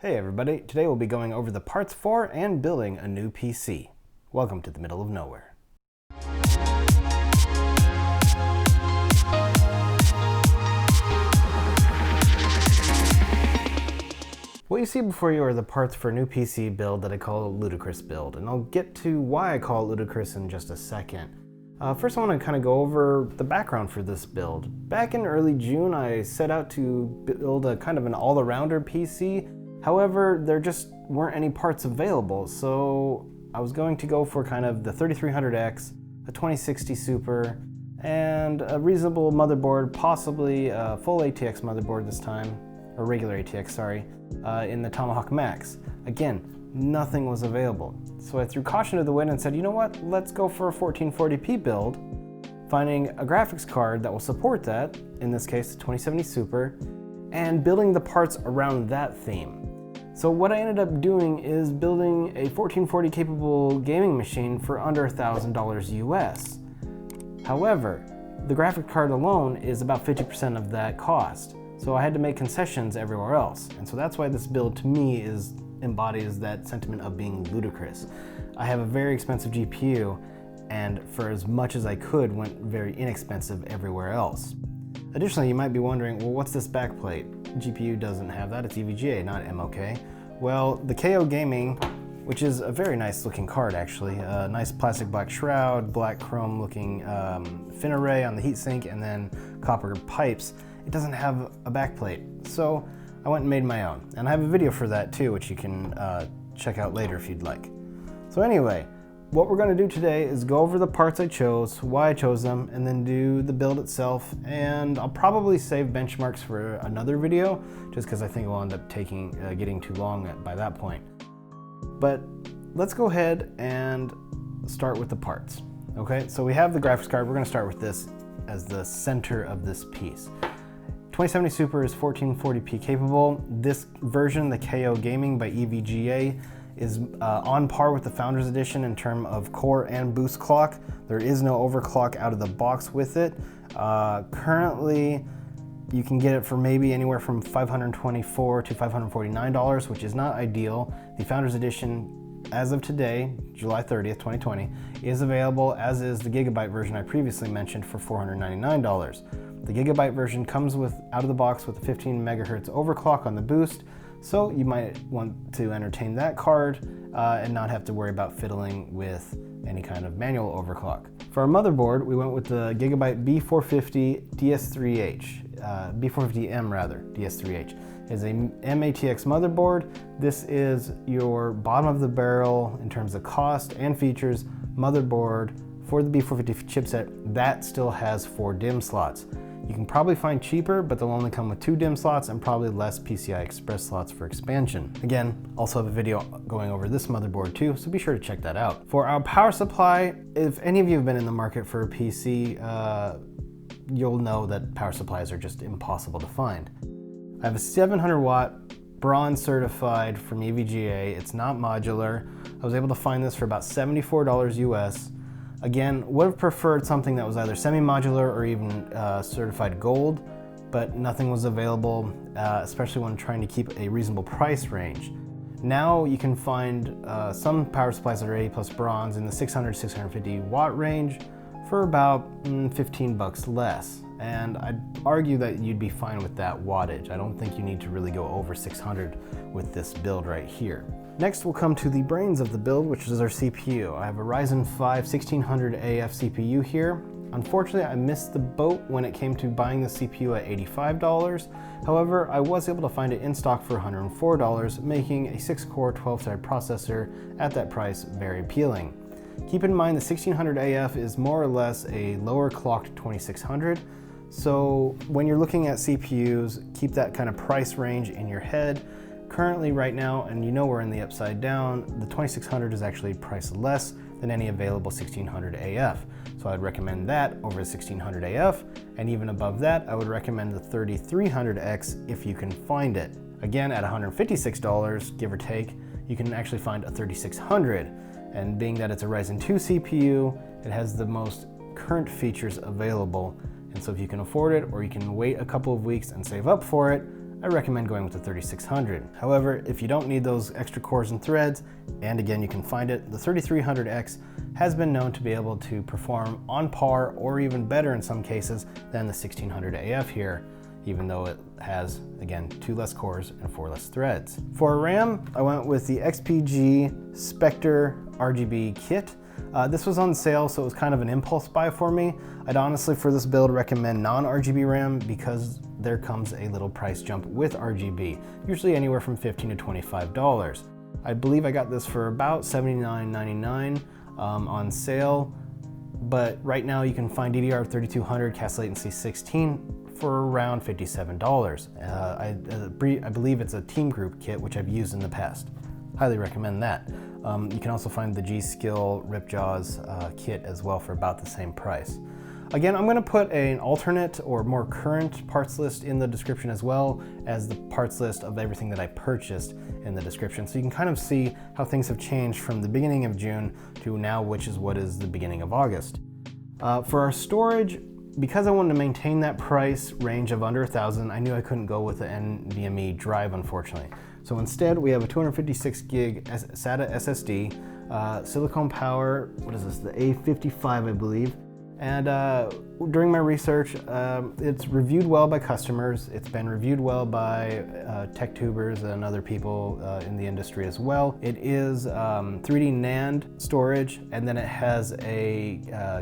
Hey everybody, today we'll be going over the parts for and building a new PC. Welcome to the middle of nowhere. What you see before you are the parts for a new PC build that I call a Ludicrous build, and I'll get to why I call it Ludicrous in just a second. First I want to kind of go over the background for this build. Back in early June I set out to build a kind of an all-arounder PC. However, there just weren't any parts available, so I was going to go for kind of the 3300X, a 2060 Super, and a reasonable motherboard, possibly a full ATX motherboard this time, or regular ATX, sorry, in the Tomahawk Max. Again, nothing was available. So I threw caution to the wind and said, you know what, let's go for a 1440p build, finding a graphics card that will support that, in this case the 2070 Super, and building the parts around that theme. So what I ended up doing is building a 1440 capable gaming machine for under $1,000 US. However, the graphic card alone is about 50% of that cost. So I had to make concessions everywhere else. And so that's why this build to me embodies that sentiment of being ludicrous. I have a very expensive GPU, and for as much as I could, went very inexpensive everywhere else. Additionally, you might be wondering, well, what's this backplate? GPU doesn't have that, it's EVGA, not MOK. Well, the KO Gaming, which is a very nice looking card actually, a nice plastic black shroud, black chrome looking fin array on the heatsink, and then copper pipes, it doesn't have a backplate. So I went and made my own. And I have a video for that too, which you can check out later if you'd like. So anyway, what we're going to do today is go over the parts I chose, why I chose them, and then do the build itself. And I'll probably save benchmarks for another video, just because I think it will end up getting too long by that point. But let's go ahead and start with the parts. Okay, so we have the graphics card. We're going to start with this as the center of this piece. 2070 Super is 1440p capable. This version, the KO Gaming by EVGA, is on par with the Founders Edition in terms of core and boost clock. There is no overclock out of the box with it. Currently, you can get it for maybe anywhere from $524 to $549, which is not ideal. The Founders Edition, as of today, July 30th, 2020, is available, as is the Gigabyte version I previously mentioned, for $499. The Gigabyte version comes out of the box with a 15 megahertz overclock on the boost, so you might want to entertain that card and not have to worry about fiddling with any kind of manual overclock. For our motherboard, we went with the Gigabyte B450 DS3H, B450M rather, DS3H. Is a M-ATX motherboard. This is your bottom of the barrel in terms of cost and features motherboard for the B450 chipset that still has 4 DIMM slots. You can probably find cheaper, but they'll only come with 2 DIMM slots and probably less PCI Express slots for expansion. Again, also have a video going over this motherboard too, so be sure to check that out. For our power supply, if any of you have been in the market for a PC, you'll know that power supplies are just impossible to find. I have a 700 watt bronze certified from EVGA. It's not modular. I was able to find this for about $74 US. Again, would have preferred something that was either semi-modular or even certified gold, but nothing was available, especially when trying to keep a reasonable price range. Now you can find some power supplies that are A+ bronze in the 600 to 650 watt range for about 15 bucks less. And I'd argue that you'd be fine with that wattage. I don't think you need to really go over 600 with this build right here. Next, we'll come to the brains of the build, which is our CPU. I have a Ryzen 5 1600AF CPU here. Unfortunately, I missed the boat when it came to buying the CPU at $85. However, I was able to find it in stock for $104, making a 6-core 12-thread processor at that price very appealing. Keep in mind the 1600AF is more or less a lower clocked 2600. So when you're looking at CPUs, keep that kind of price range in your head. Currently right now, and you know we're in the upside down, the 2600 is actually priced less than any available 1600AF. So I'd recommend that over the 1600AF, and even above that, I would recommend the 3300X if you can find it. Again, at $156, give or take, you can actually find a 3600, and being that it's a Ryzen 2 CPU, it has the most current features available. And so if you can afford it, or you can wait a couple of weeks and save up for it, I recommend going with the 3600. However, if you don't need those extra cores and threads, and again you can find it, the 3300X has been known to be able to perform on par or even better in some cases than the 1600 AF here, even though it has, again, 2 less cores and 4 less threads. For RAM, I went with the XPG Spectre RGB kit. This was on sale, so it was kind of an impulse buy for me. I'd honestly, for this build, recommend non-RGB RAM because there comes a little price jump with RGB, usually anywhere from $15 to $25. I believe I got this for about $79.99 on sale, but right now you can find DDR3200 CAS latency 16 for around $57. I believe it's a team group kit, which I've used in the past. Highly recommend that. You can also find the G-Skill Ripjaws kit as well for about the same price. Again, I'm going to put an alternate or more current parts list in the description as well as the parts list of everything that I purchased in the description, so you can kind of see how things have changed from the beginning of June to now, which is what is the beginning of August. For our storage, because I wanted to maintain that price range of under $1,000, I knew I couldn't go with the NVMe drive, unfortunately. So instead, we have a 256 gig SATA SSD, silicone power, what is this, the A55, I believe. And during my research, it's reviewed well by customers. It's been reviewed well by tech tubers and other people in the industry as well. It is 3D NAND storage, and then it has a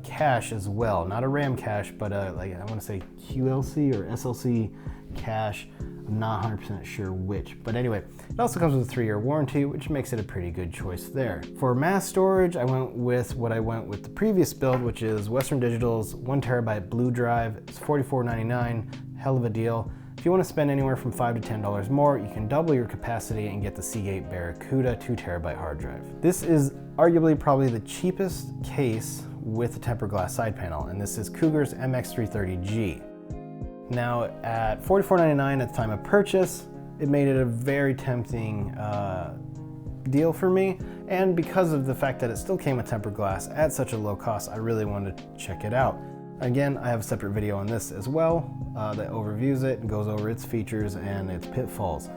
cache as well. Not a RAM cache, but like I want to say QLC or SLC cache. I'm not 100% sure which, but anyway, it also comes with a 3-year warranty, which makes it a pretty good choice there. For mass storage, I went with what I went with the previous build, which is Western Digital's 1TB blue drive. It's $44.99, hell of a deal. If you want to spend anywhere from $5 to $10 more, you can double your capacity and get the Seagate Barracuda 2TB hard drive. This is arguably probably the cheapest case with a tempered glass side panel, and this is Cougar's MX330G. Now at $44.99 at the time of purchase, it made it a very tempting deal for me, and because of the fact that it still came with tempered glass at such a low cost, I really wanted to check it out. Again, I have a separate video on this as well that overviews it and goes over its features and its pitfalls.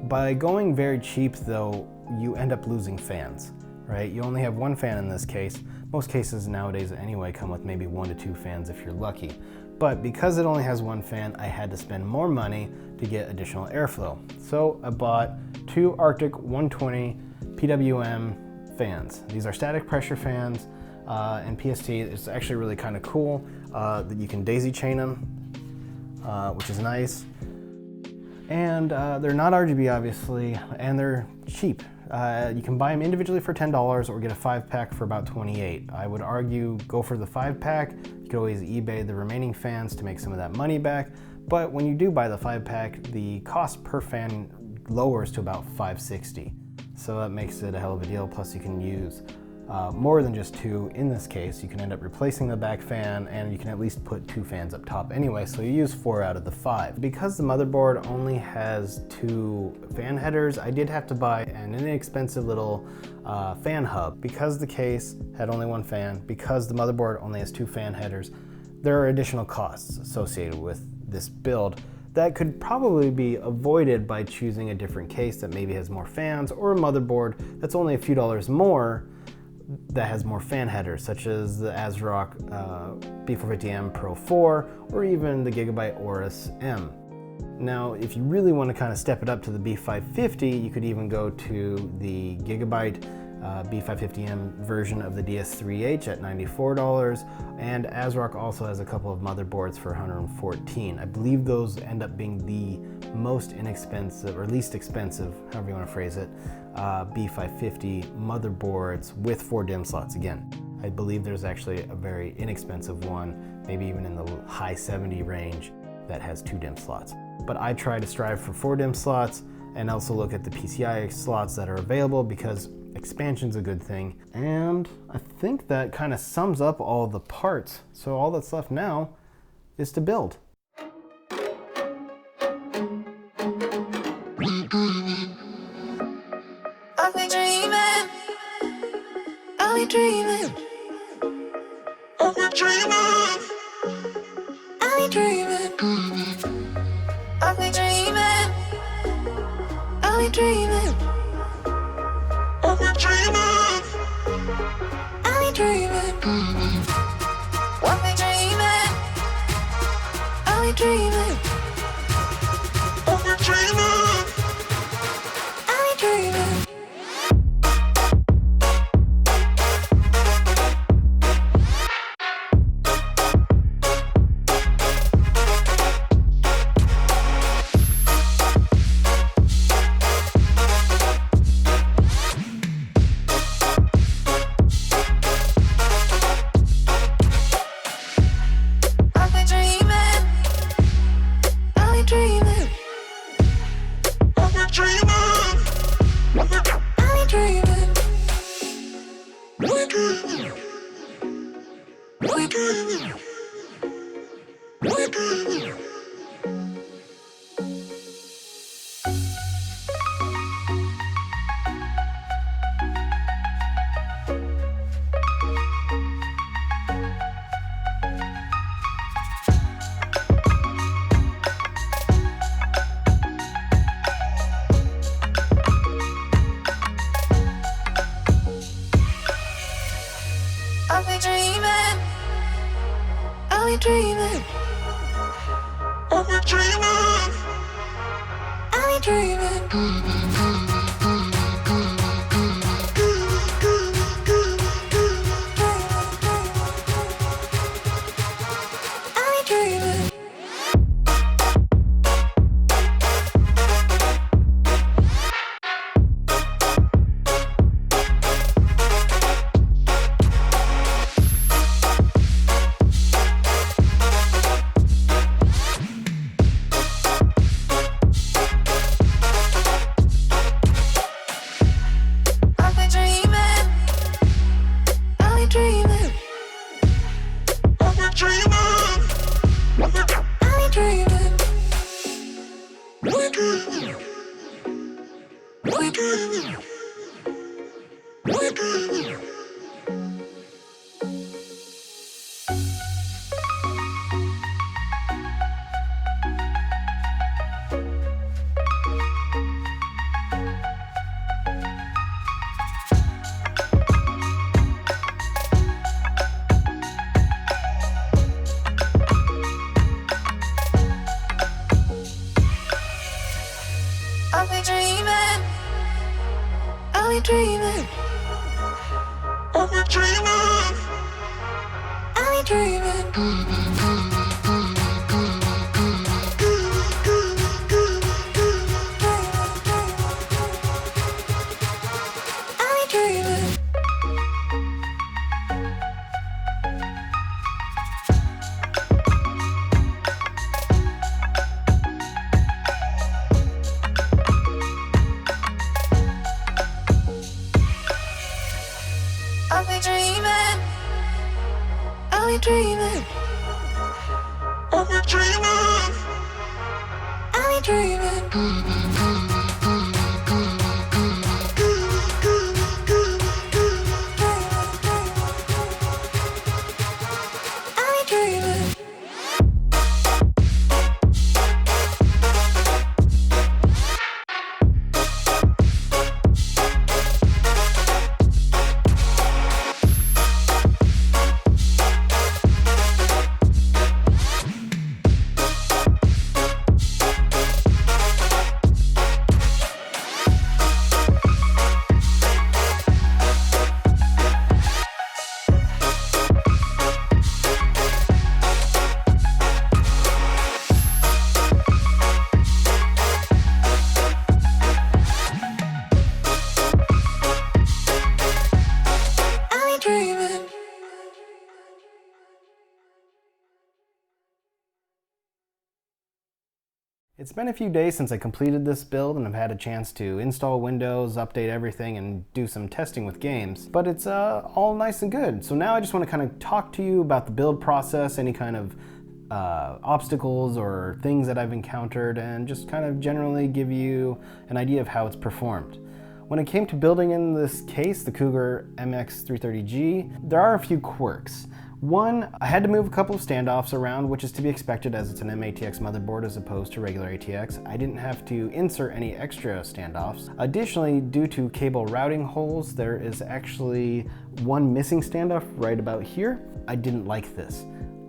By going very cheap though, you end up losing fans, right? You only have one fan in this case. Most cases nowadays anyway come with maybe 1 to 2 fans if you're lucky. But because it only has one fan, I had to spend more money to get additional airflow. So I bought 2 Arctic 120 PWM fans. These are static pressure fans and PST. It's actually really kind of cool that you can daisy chain them, which is nice. And they're not RGB obviously, and they're cheap. You can buy them individually for $10 or get a 5-pack for about $28. I would argue go for the 5-pack. You could always eBay the remaining fans to make some of that money back. But when you do buy the 5-pack, the cost per fan lowers to about $5.60. So that makes it a hell of a deal. Plus you can use more than just 2 in this case. You can end up replacing the back fan, and you can at least put 2 fans up top anyway, so you use 4 out of the 5. Because the motherboard only has 2 fan headers, I did have to buy an inexpensive little fan hub. Because the case had only 1 fan, because the motherboard only has 2 fan headers, there are additional costs associated with this build that could probably be avoided by choosing a different case that maybe has more fans, or a motherboard that's only a few dollars more that has more fan headers, such as the ASRock B450M Pro 4 or even the Gigabyte Aorus M. Now, if you really want to kind of step it up to the B550, you could even go to the Gigabyte B550M version of the DS3H at $94, and ASRock also has a couple of motherboards for $114. I believe those end up being the most inexpensive, or least expensive, however you want to phrase it, B550 motherboards with 4 DIMM slots. Again, I believe there's actually a very inexpensive one, maybe even in the high 70 range, that has 2 DIMM slots. But I try to strive for 4 DIMM slots and also look at the PCI slots that are available, because expansion's a good thing. And I think that kind of sums up all the parts. So all that's left now is to build. I've been dreaming. we dreaming? Are we dreaming? Are we dreaming? What we dreaming? Are we dreaming? Are we dreaming? Are we dreaming? Are we dreaming? Are we dreaming? Are we dreaming? Are we dreaming? Dreaming? Are we dreaming? Are we dreaming? Are we dreaming? Are we dreaming? Are we dreaming? It's been a few days since I completed this build and I've had a chance to install Windows, update everything, and do some testing with games, but it's all nice and good. So now I just want to kind of talk to you about the build process, any kind of obstacles or things that I've encountered, and just kind of generally give you an idea of how it's performed. When it came to building in this case, the Cougar MX330G, there are a few quirks. One, I had to move a couple of standoffs around, which is to be expected as it's an M-ATX motherboard as opposed to regular ATX. I didn't have to insert any extra standoffs. Additionally, due to cable routing holes, there is actually one missing standoff right about here. I didn't like this,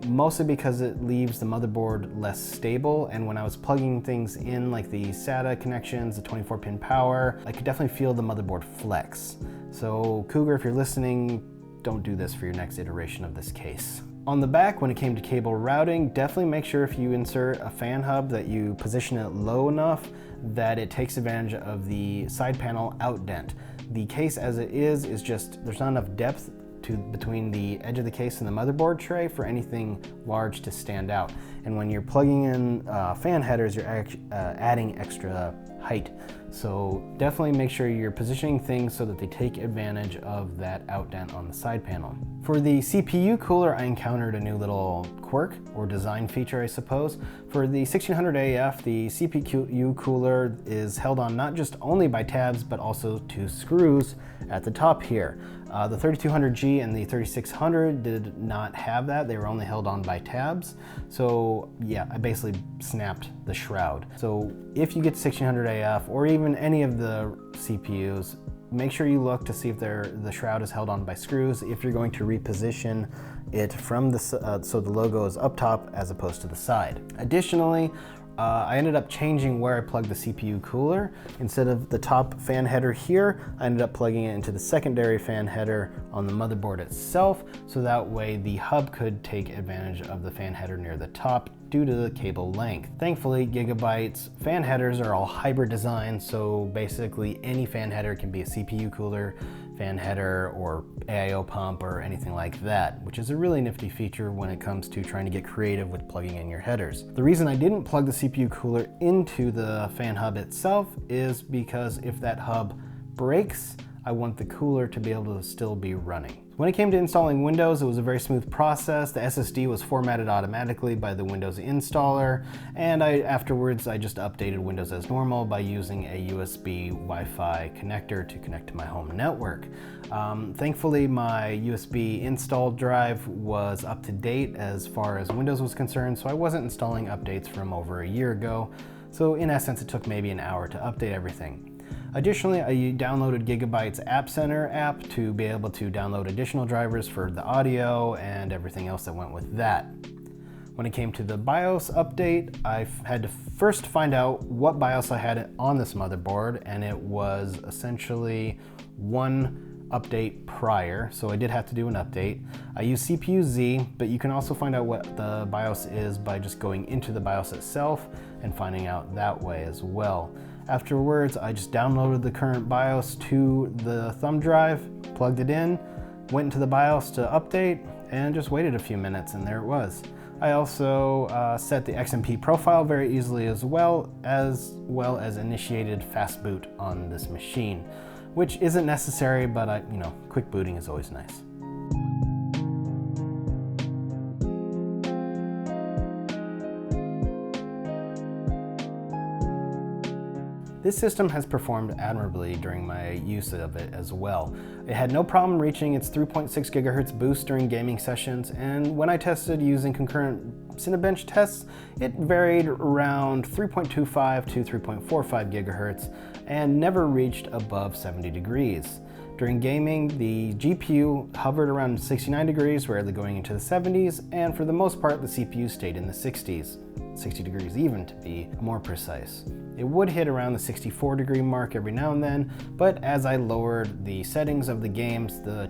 mostly because it leaves the motherboard less stable, and when I was plugging things in like the SATA connections, the 24-pin power, I could definitely feel the motherboard flex. So Cougar, if you're listening, don't do this for your next iteration of this case. On the back, when it came to cable routing, definitely make sure if you insert a fan hub that you position it low enough that it takes advantage of the side panel outdent. The case as it is just, there's not enough depth between the edge of the case and the motherboard tray for anything large to stand out. And when you're plugging in fan headers, you're adding extra height. So definitely make sure you're positioning things so that they take advantage of that outdent on the side panel. For the CPU cooler, I encountered a new little quirk or design feature, I suppose. For the 1600AF, the CPU cooler is held on not just only by tabs, but also two screws at the top here. The 3200G and the 3600 did not have that. They were only held on by tabs. So yeah, I basically snapped the shroud. So if you get 1600AF or even any of the CPUs, make sure you look to see if the shroud is held on by screws if you're going to reposition it from the so the logo is up top as opposed to the side. Additionally, I ended up changing where I plugged the CPU cooler. Instead of the top fan header here, I ended up plugging it into the secondary fan header on the motherboard itself, so that way the hub could take advantage of the fan header near the top due to the cable length. Thankfully, Gigabyte's fan headers are all hybrid design, so basically any fan header can be a CPU cooler, fan header, or AIO pump, or anything like that, which is a really nifty feature when it comes to trying to get creative with plugging in your headers. The reason I didn't plug the CPU cooler into the fan hub itself is because if that hub breaks, I want the cooler to be able to still be running. When it came to installing Windows, it was a very smooth process. The SSD was formatted automatically by the Windows installer, and afterwards I just updated Windows as normal by using a USB Wi-Fi connector to connect to my home network. Thankfully, my USB install drive was up to date as far as Windows was concerned, so I wasn't installing updates from over a year ago. So in essence, it took maybe an hour to update everything. Additionally, I downloaded Gigabyte's App Center app to be able to download additional drivers for the audio and everything else that went with that. When it came to the BIOS update, I had to first find out what BIOS I had on this motherboard, and it was essentially one update prior, so I did have to do an update. I use CPU-Z, but you can also find out what the BIOS is by just going into the BIOS itself and finding out that way as well. Afterwards, I just downloaded the current BIOS to the thumb drive, plugged it in, went into the BIOS to update, and just waited a few minutes, and there it was. I also set the XMP profile very easily as well as initiated fast boot on this machine, which isn't necessary, but quick booting is always nice. This system has performed admirably during my use of it as well. It had no problem reaching its 3.6 GHz boost during gaming sessions, and when I tested using concurrent Cinebench tests, it varied around 3.25 to 3.45 GHz and never reached above 70 degrees. During gaming, the GPU hovered around 69 degrees, rarely going into the 70s, and for the most part, the CPU stayed in the 60s. 60 degrees even, to be more precise. It would hit around the 64 degree mark every now and then, but as I lowered the settings of the games, the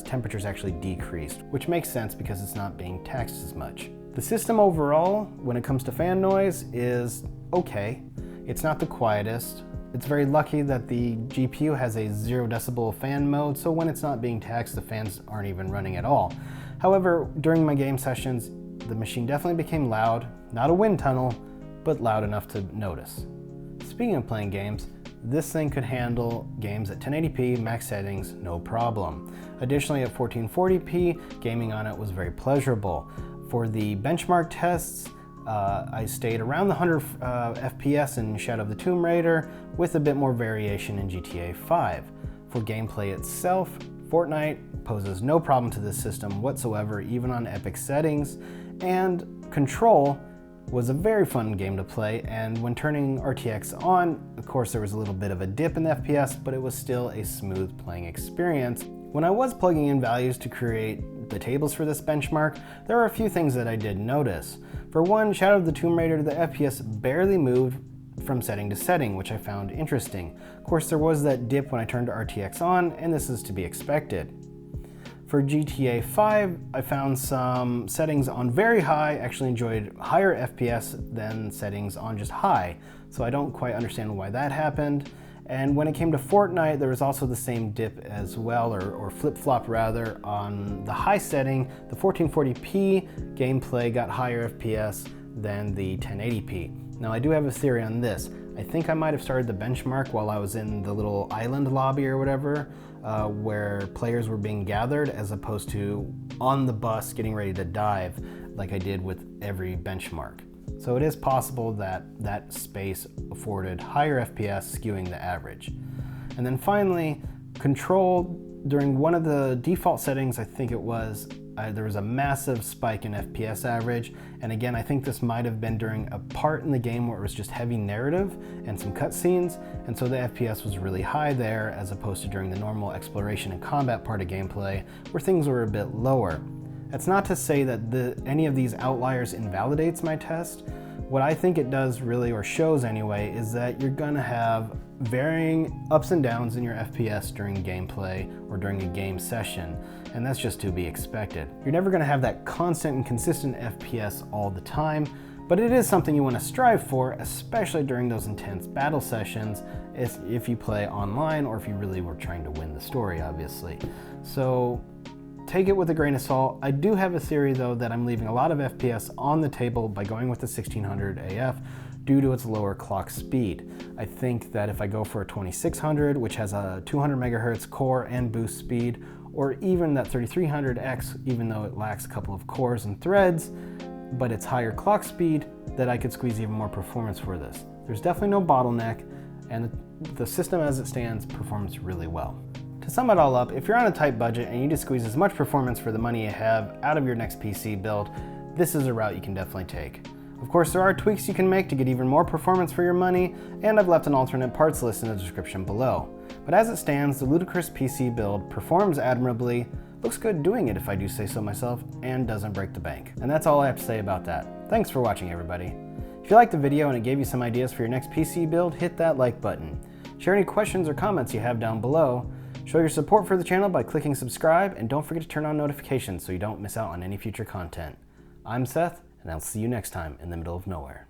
temperatures actually decreased, which makes sense because it's not being taxed as much. The system overall, when it comes to fan noise, is okay. It's not the quietest. It's very lucky that the GPU has a 0 decibel fan mode, so when it's not being taxed, the fans aren't even running at all. However, during my game sessions, the machine definitely became loud, not a wind tunnel, but loud enough to notice. Speaking of playing games, this thing could handle games at 1080p max settings, no problem. Additionally, at 1440p, gaming on it was very pleasurable. For the benchmark tests, I stayed around the 100 FPS in Shadow of the Tomb Raider, with a bit more variation in GTA 5. For gameplay itself, Fortnite poses no problem to this system whatsoever, even on epic settings, and Control was a very fun game to play, and when turning RTX on, of course there was a little bit of a dip in the FPS, but it was still a smooth playing experience. When I was plugging in values to create the tables for this benchmark, there are a few things that I did notice. For one, Shadow of the Tomb Raider, the FPS barely moved from setting to setting, which I found interesting. Of course, there was that dip when I turned RTX on, and this is to be expected. For GTA 5, I found some settings on very high, actually enjoyed higher FPS than settings on just high, so I don't quite understand why that happened. And when it came to Fortnite, there was also the same dip as well, or flip-flop rather, on the high setting. The 1440p gameplay got higher FPS than the 1080p. Now I do have a theory on this. I think I might have started the benchmark while I was in the little island lobby or whatever, where players were being gathered, as opposed to on the bus getting ready to dive like I did with every benchmark. So it is possible that that space afforded higher FPS, skewing the average. And then finally, Control, during one of the default settings, I think it was, there was a massive spike in FPS average. And again, I think this might have been during a part in the game where it was just heavy narrative and some cutscenes, and so the FPS was really high there, as opposed to during the normal exploration and combat part of gameplay, where things were a bit lower. That's not to say that any of these outliers invalidates my test. What I think it does really, or shows anyway, is that you're gonna have varying ups and downs in your FPS during gameplay or during a game session, and that's just to be expected. You're never gonna have that constant and consistent FPS all the time, but it is something you wanna strive for, especially during those intense battle sessions, if you play online or if you really were trying to win the story, obviously. So take it with a grain of salt. I do have a theory though that I'm leaving a lot of FPS on the table by going with the 1600 AF due to its lower clock speed. I think that if I go for a 2600, which has a 200 megahertz core and boost speed, or even that 3300X, even though it lacks a couple of cores and threads, but it's higher clock speed, that I could squeeze even more performance for this. There's definitely no bottleneck, and the system as it stands performs really well. To sum it all up, if you're on a tight budget and you need to squeeze as much performance for the money you have out of your next PC build, this is a route you can definitely take. Of course, there are tweaks you can make to get even more performance for your money, and I've left an alternate parts list in the description below. But as it stands, the Ludicrous PC build performs admirably, looks good doing it if I do say so myself, and doesn't break the bank. And that's all I have to say about that. Thanks for watching, everybody. If you liked the video and it gave you some ideas for your next PC build, hit that like button. Share any questions or comments you have down below. Show your support for the channel by clicking subscribe, and don't forget to turn on notifications so you don't miss out on any future content. I'm Seth, and I'll see you next time in the middle of nowhere.